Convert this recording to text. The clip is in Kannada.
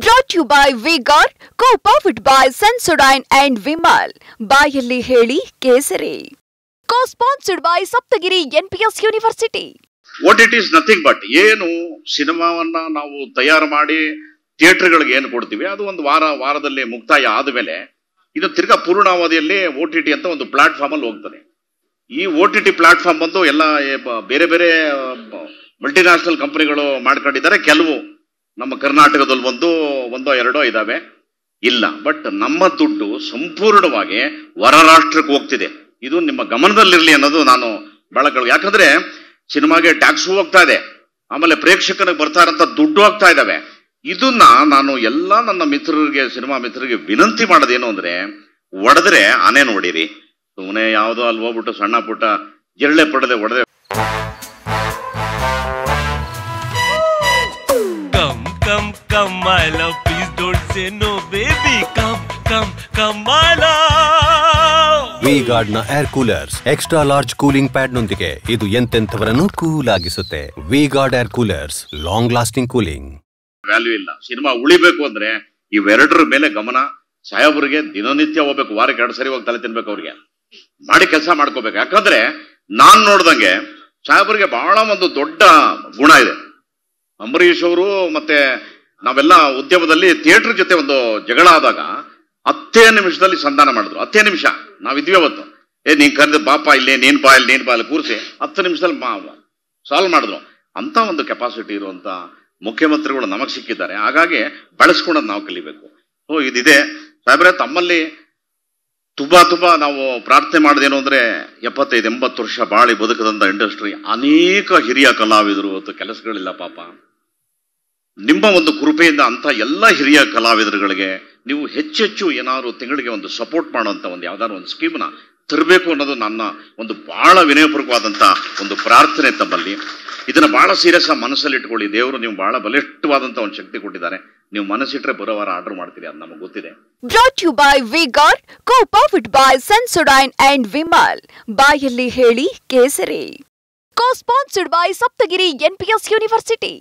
Brought to you by V-Guard, co-powered by Sensodyne and Vimal. ಬಾಯಲ್ಲಿ ಹೇಳಿ ಕೇಸರಿ. Co-sponsored by Saptagiri NPS University. What it is nothing but ಏನು ಸಿನಿಮಾವನ್ನ ನಾವು ತಯಾರು ಮಾಡಿ ಥಿಯೇಟರ್ಗಳಿಗೆ ಏನು ಕೊಡ್ತೀವಿ ಅದು ಒಂದು ವಾರದಲ್ಲಿ ಮುಕ್ತಾಯ ಆದಮೇಲೆ ಇದು ತಿರ್ಗಾ ಪೂರ್ಣಾವಧಿಯಲ್ಲಿ OTT ಅಂತ ಒಂದು ಪ್ಲಾಟ್ಫಾರ್ಮ್ ಅಲ್ಲಿ ಹೋಗ್ತದೆ. ಈ OTT ಪ್ಲಾಟ್ಫಾರ್ಮ್ ಬಂದು ಎಲ್ಲ ಬೇರೆ ಬೇರೆ ಮಲ್ಟಿನ್ಯಾಷನಲ್ ಕಂಪನಿಗಳು ಮಾಡ್ಕೊಂಡಿದ್ದಾರೆ. ಕೆಲವು ನಮ್ಮ ಕರ್ನಾಟಕದಲ್ಲಿ ಒಂದೋ ಎರಡೋ ಇದಾವೆ, ಇಲ್ಲ. ಬಟ್ ನಮ್ಮ ದುಡ್ಡು ಸಂಪೂರ್ಣವಾಗಿ ಹೊರ ರಾಷ್ಟ್ರಕ್ಕೆ ಹೋಗ್ತಿದೆ. ಇದು ನಿಮ್ಮ ಗಮನದಲ್ಲಿರಲಿ ಅನ್ನೋದು ನಾನು ಬಹಳ ಯಾಕಂದ್ರೆ ಸಿನಿಮಾಗೆ ಟ್ಯಾಕ್ಸ್ ಹೋಗ್ತಾ ಇದೆ, ಆಮೇಲೆ ಪ್ರೇಕ್ಷಕನಿಗೆ ಬರ್ತಾ ಇರೋಂಥ ದುಡ್ಡು ಹೋಗ್ತಾ ಇದಾವೆ. ಇದನ್ನ ನಾನು ಎಲ್ಲ ನನ್ನ ಮಿತ್ರರಿಗೆ, ಸಿನಿಮಾ ಮಿತ್ರರಿಗೆ ವಿನಂತಿ ಮಾಡೋದೇನು ಅಂದ್ರೆ, ಒಡೆದ್ರೆ ಆನೆ ನೋಡಿರಿ, ಸುಮ್ಮನೆ ಯಾವುದೋ ಅಲ್ಲಿ ಹೋಗ್ಬಿಟ್ಟು ಸಣ್ಣ ಪುಟ್ಟ ಜಿರಳೆ ಪಡದೆ ಒಡೆದೆ. Come my love, please don't say no baby. Come my love. V-Guard ನ air coolers extra large cooling pad ನೊಂದಿಗೆ ಇದು ಎಂತೆಂಥವರನ್ನು ಕೂಲ್ ಆಗಿಸುತ್ತೆ. V-Guard air coolers, long lasting cooling. Value ಇಲ್ಲ. ಸಿನಿಮಾ ಉಳಿಬೇಕು ಅಂದ್ರೆ ಇವೆರಡರ ಮೇಲೆ ಗಮನ. ಸಾಹೇಬ್ರಿಗೆ ದಿನನಿತ್ಯ ಹೋಗ್ಬೇಕು, ವಾರಕ್ಕೆ 2 ಸರಿ ಹೋಗಿ ತಲೆ ತಿನ್ಬೇಕು, ಅವ್ರಿಗೆ ಮಾಡಿ ಕೆಲಸ ಮಾಡ್ಕೋಬೇಕು. ಯಾಕಂದ್ರೆ ನಾನ್ ನೋಡ್ದಂಗೆ ಸಾಹೇಬ್ರಿಗೆ ಬಹಳ ಒಂದು ದೊಡ್ಡ ಗುಣ ಇದೆ. ಅಂಬರೀಷ್ ಅವರು ಮತ್ತೆ ನಾವೆಲ್ಲ ಉದ್ಯಮದಲ್ಲಿ ಥಿಯೇಟರ್ ಜೊತೆ ಒಂದು ಜಗಳ ಆದಾಗ 10 ನಿಮಿಷದಲ್ಲಿ ಸಂಧಾನ ಮಾಡಿದ್ರು. 10 ನಿಮಿಷ ನಾವಿದ್ವಿ ಅವತ್ತು. ನೀನ್ ಕರೆದು ಬಾಪ ಇಲ್ಲಿ, ನೀನ್ ಬಾ ಇಲ್ಲಿ ಕೂರಿಸಿ 10 ನಿಮಿಷದಲ್ಲಿ ಸಾಲ್ವ್ ಮಾಡಿದ್ರು. ಅಂತ ಒಂದು ಕೆಪಾಸಿಟಿ ಇರುವಂತ ಮುಖ್ಯಮಂತ್ರಿಗಳು ನಮಗ್ ಸಿಕ್ಕಿದ್ದಾರೆ. ಹಾಗಾಗಿ ಬಳಸ್ಕೊಳ್ಳೋದು ನಾವು ಕಲಿಬೇಕು. ಇದಿದೆ ಸಾಹೇಬ್ರೆ, ತಮ್ಮಲ್ಲಿ ತುಂಬಾ ನಾವು ಪ್ರಾರ್ಥನೆ ಮಾಡೋದೇನು ಅಂದ್ರೆ, 75-80 ವರ್ಷ ಬಾಳಿ ಬದುಕದಂತ ಇಂಡಸ್ಟ್ರಿ, ಅನೇಕ ಹಿರಿಯ ಕಲಾವಿದರು ಇವತ್ತು ಕೆಲಸಗಳಿಲ್ಲ ಪಾಪ. ನಿಮ್ಮ ಒಂದು ಕೃಪೆಯಿಂದ ಅಂತ ಎಲ್ಲ ಹಿರಿಯ ಕಲಾವಿದರುಗಳಿಗೆ ನೀವು ಹೆಚ್ಚೆಚ್ಚು ಏನಾದ್ರು ತಿಂಗಳಿಗೆ ಒಂದು ಸಪೋರ್ಟ್ ಮಾಡುವಂತ ಒಂದು ಯಾವ್ದಾದ್ರು ಒಂದು ಸ್ಕೀಮ್ನ ತರಬೇಕು ಅನ್ನೋದು ನನ್ನ ಒಂದು ಬಹಳ ವಿನಯಪೂರ್ವಕವಾದಂತ ಒಂದು ಪ್ರಾರ್ಥನೆ ತಮ್ಮಲ್ಲಿ. ಇದನ್ನ ಬಹಳ ಸೀರಿಯಸ್ ಆಗಿ ಮನಸ್ಸಲ್ಲಿ ಇಟ್ಕೊಳ್ಳಿ. ದೇವರು ನೀವು ಬಹಳ ಬಲಿಷ್ಠವಾದಂತ ಒಂದು ಶಕ್ತಿ ಕೊಟ್ಟಿದ್ದಾರೆ. ನೀವು ಮನಸ್ಸಿಟ್ರೆ ಬರೋ ವಾರ ಆರ್ಡರ್ ಮಾಡ್ತೀರಿ, ಅದು ನಮಗೆ ಗೊತ್ತಿದೆ. Brought to you by V-Guard, co-powered by Sensodyne and Vimal. ಬಾಯಲ್ಲಿ ಹೇಳಿ ಕೇಸರಿ. Co-sponsored by Saptagiri NPS University.